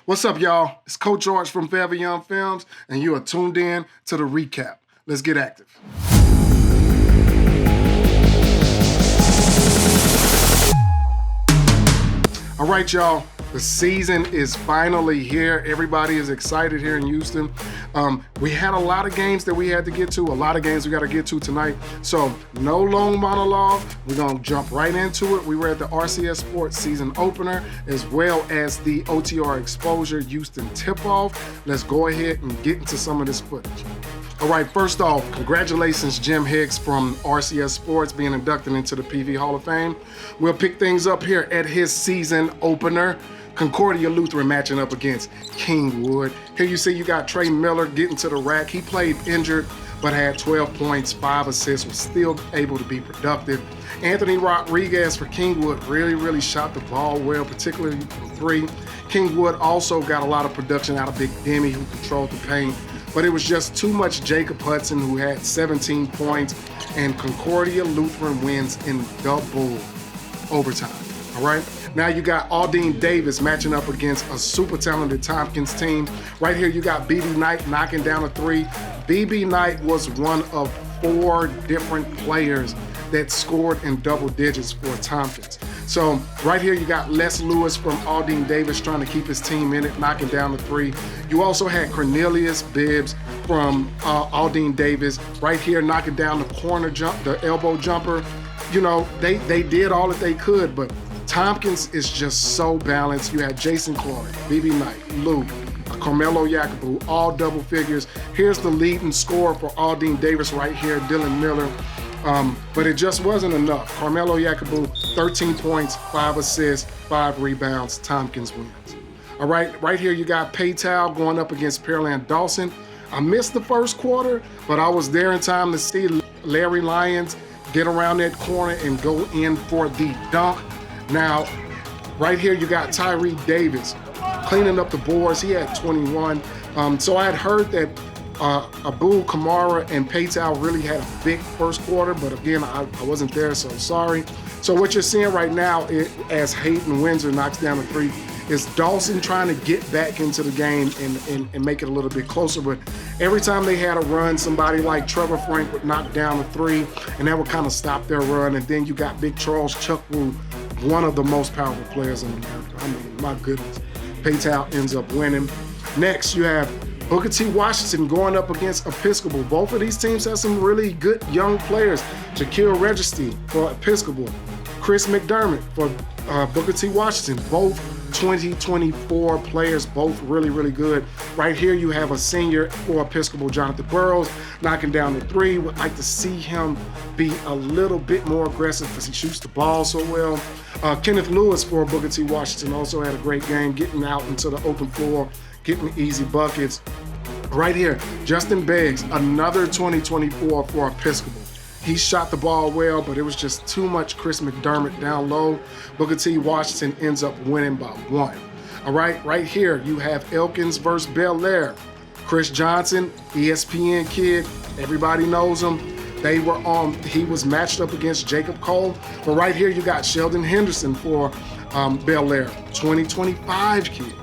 What's up, y'all? It's Coach George from Forever Young Films, and you are tuned in to the recap. Let's get active. All right, y'all. The season is finally here. Everybody is excited here in Houston. We had a lot of games that we had to get to, a lot of games we got to get to tonight. So no long monologue. We're going to jump right into it. We were at the RCS Sports season opener as well as the OTR Exposure Houston tip-off. Let's go ahead and get into some of this footage. All right, first off, congratulations, Jim Hicks from RCS Sports being inducted into the PV Hall of Fame. We'll pick things up here at his season opener. Concordia Lutheran matching up against Kingwood. Here you see you got Trey Miller getting to the rack. He played injured, but had 12 points, 5 assists, was still able to be productive. Anthony Rodriguez for Kingwood really shot the ball well, particularly from three. Kingwood also got a lot of production out of Big Demi, who controlled the paint, but it was just too much Jacob Hudson, who had 17 points, and Concordia Lutheran wins in double overtime, all right? Now you got Aldine Davis matching up against a super talented Tompkins team. Right here you got BB Knight knocking down a three. BB Knight was one of 4 different players that scored in double digits for Tompkins. So right here you got Les Lewis from Aldine Davis trying to keep his team in it, knocking down the three. You also had Cornelius Bibbs from Aldine Davis right here knocking down the corner jump, the elbow jumper. You know, they did all that they could, but Tompkins is just so balanced. You had Jason Cloyd, BB Knight, Luke, Carmelo Yacobu, all double figures. Here's the leading scorer for Aldine Davis right here, Dylan Miller. But it just wasn't enough. Carmelo Yacobu, 13 points, 5 assists, 5 rebounds. Tompkins wins. All right here you got Paetow going up against Pearland Dawson. I missed the first quarter, but I was there in time to see Larry Lyons get around that corner and go in for the dunk. Now, right here you got Tyree Davis cleaning up the boards. He had 21. So I had heard that Abu Kamara and Paetow really had a big first quarter, but again, I wasn't there, so sorry. So what you're seeing right now, as Hayden Windsor knocks down the three, is Dawson trying to get back into the game and make it a little bit closer. But every time they had a run, somebody like Trevor Frank would knock down the three, and that would kind of stop their run. And then you got Big Charles Chuckwood, one of the most powerful players in America. I mean, my goodness. Paetow ends up winning. Next, you have Booker T. Washington going up against Episcopal. Both of these teams have some really good young players. Shaquille Registy for Episcopal. Chris McDermott for Booker T. Washington. Both 2024 players, both really good. Right here you have a senior for Episcopal, Jonathan Burrows, knocking down the three. Would like to see him be a little bit more aggressive because he shoots the ball so well. Kenneth Lewis for Booker T. Washington also had a great game, getting out into the open floor, getting easy buckets. Right here, Justin Beggs, another 2024 for Episcopal. He shot the ball well, but it was just too much Chris McDermott down low. Booker T. Washington ends up winning by 1. All right here, you have Elkins versus Bellaire. Chris Johnson, ESPN kid, everybody knows him. He was matched up against Jacob Cole. But right here, you got Sheldon Henderson for Bellaire, 2025 kid.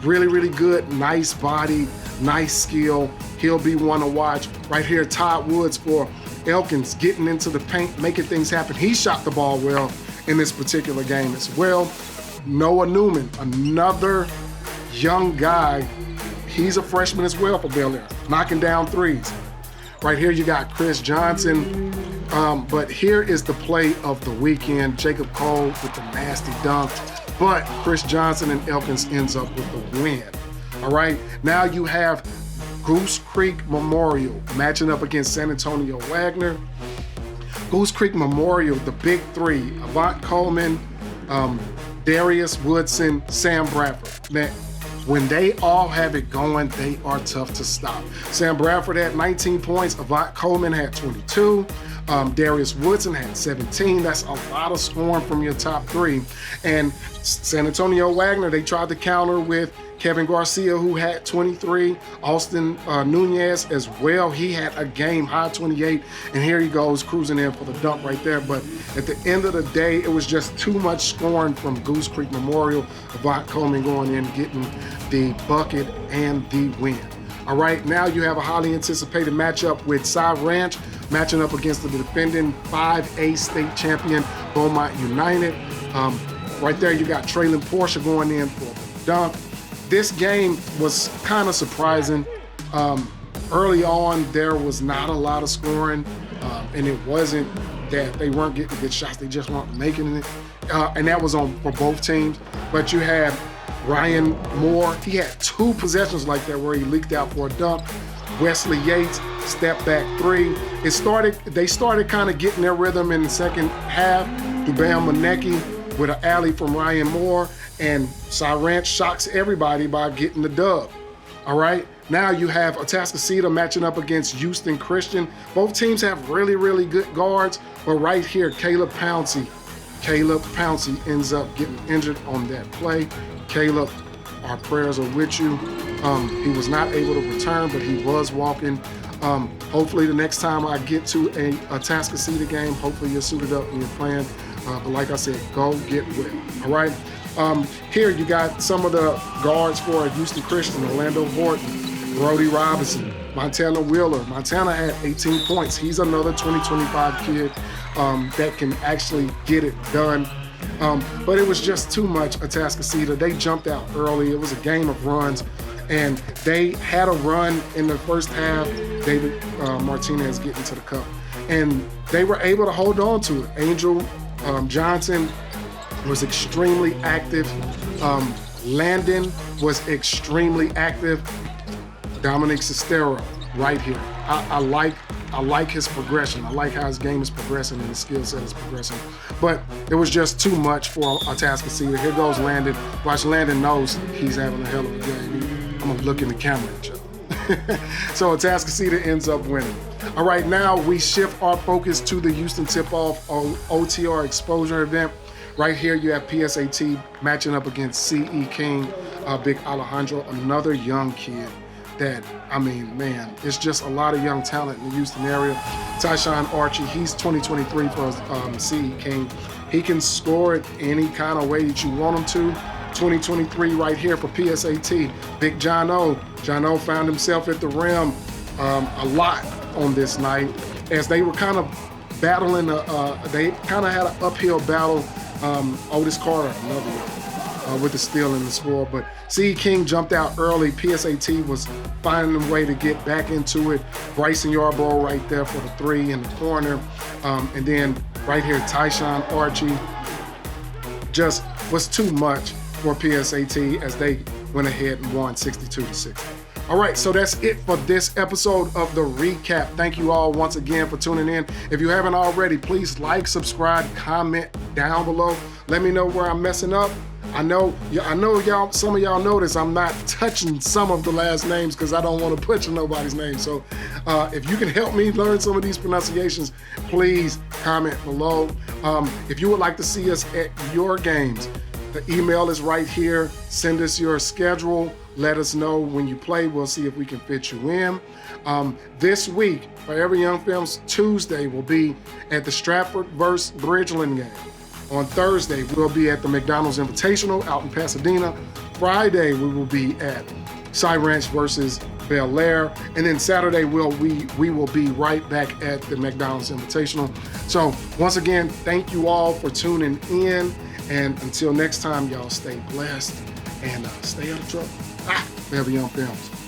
Really good, nice body, nice skill. He'll be one to watch. Right here, Todd Woods for Elkins, getting into the paint, making things happen. He shot the ball well in this particular game as well. Noah Newman, another young guy. He's a freshman as well for Bellaire, knocking down threes. Right here you got Chris Johnson. But here is the play of the weekend. Jacob Cole with the nasty dunk. But Chris Johnson and Elkins ends up with the win. All right, now you have Goose Creek Memorial matching up against San Antonio Wagner. Goose Creek Memorial, the big three, Avant Coleman, Darius Woodson, Sam Bradford. Now, when they all have it going, they are tough to stop. Sam Bradford had 19 points, Avant Coleman had 22, Darius Woodson had 17. That's a lot of scoring from your top three. And San Antonio Wagner, they tried to counter with Kevin Garcia, who had 23. Austin Nunez as well. He had a game high 28. And here he goes cruising in for the dunk right there. But at the end of the day, it was just too much scoring from Goose Creek Memorial. Avant Coleman going in, getting the bucket and the win. All right, now you have a highly anticipated matchup with Cy Ranch matching up against the defending 5A state champion, Beaumont United. Right there, you got Traylon Porsche going in for the dunk. This game was kind of surprising. Early on, there was not a lot of scoring, and it wasn't that they weren't getting good shots, they just weren't making it. And that was on for both teams. But you had Ryan Moore, he had 2 possessions like that where he leaked out for a dunk. Wesley Yates, step back 3. They started kind of getting their rhythm in the second half. Dubam Manecki with an alley from Ryan Moore, and Cy Ranch shocks everybody by getting the dub. All right, now you have Atascocita matching up against Houston Christian. Both teams have really, really good guards, but right here, Caleb Pouncey ends up getting injured on that play. Caleb, our prayers are with you. He was not able to return, but he was walking. Hopefully the next time I get to a Atascocita game, hopefully you're suited up and you're playing. But like I said, go get well, all right? Here you got some of the guards for Houston Christian: Orlando Horton, Brody Robinson, Montana Wheeler. Montana had 18 points. He's another 20-25 kid that can actually get it done. But it was just too much Atascocita. They jumped out early. It was a game of runs, and they had a run in the first half. David Martinez getting to the cup, and they were able to hold on to it. Angel Johnson was extremely active. Landon was extremely active. Dominic Sestero right here. I like his progression. I like how his game is progressing and his skill set is progressing. But it was just too much for Atascocita. Here goes Landon. Watch, Landon knows he's having a hell of a game. I'm gonna look in the camera at you. So Atascocita ends up winning. All right, now we shift our focus to the Houston Tip-Off OTR Exposure event. Right here you have PSAT matching up against CE King, Big Alejandro, another young kid that, I mean, man, it's just a lot of young talent in the Houston area. Tyshawn Archie, he's 2023 for CE King. He can score it any kind of way that you want him to. 2023 right here for PSAT. Big John O. John O found himself at the rim a lot on this night as they were kind of battling, they kind of had an uphill battle. Otis Carter, another one, with the steal and the score. But C. King jumped out early. PSAT was finding a way to get back into it. Bryson Yarborough right there for the 3 in the corner. And then right here, Tyshawn Archie just was too much for PSAT as they went ahead and won 62-60. All right, so that's it for this episode of The Recap. Thank you all once again for tuning in. If you haven't already, please like, subscribe, comment down below. Let me know where I'm messing up. I know y'all, some of y'all notice I'm not touching some of the last names because I don't want to butcher nobody's name. So if you can help me learn some of these pronunciations, please comment below. If you would like to see us at your games, the email is right here. Send us your schedule. Let us know when you play. We'll see if we can fit you in. This week, for Every Young Films, Tuesday will be at the Stratford vs. Bridgeland game. On Thursday, we'll be at the McDonald's Invitational out in Pasadena. Friday, we will be at Cy Ranch versus Bellaire. And then Saturday, we will be right back at the McDonald's Invitational. So once again, thank you all for tuning in. And until next time, y'all stay blessed and stay out of trouble. Every Young Films.